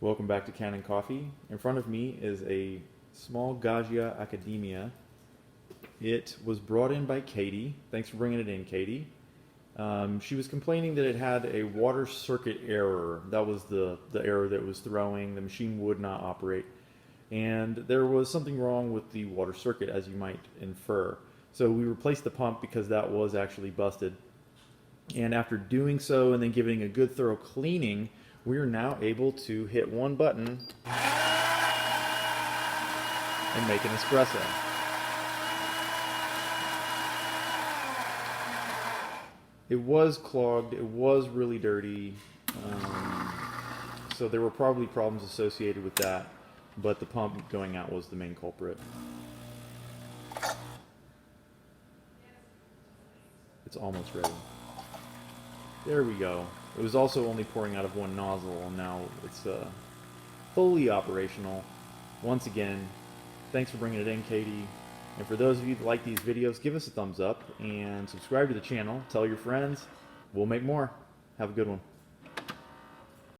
Welcome back to Kanen Coffee. In front of me is a small Gaggia Academia. It was brought in by Katie. Thanks for bringing it in, Katie. She was complaining that it had a water circuit error. That was the error that was throwing. The machine would not operate. And there was something wrong with the water circuit, as you might infer. So we replaced the pump because that was actually busted. And after doing so and then giving a good thorough cleaning, we are now able to hit one button and make an espresso. It was clogged, it was really dirty, so there were probably problems associated with that, but the pump going out was the main culprit. It's almost ready. There we go. It was also only pouring out of one nozzle, and now it's fully operational. Once again, thanks for bringing it in, Katie. And for those of you that like these videos, give us a thumbs up and subscribe to the channel. Tell your friends. We'll make more. Have a good one.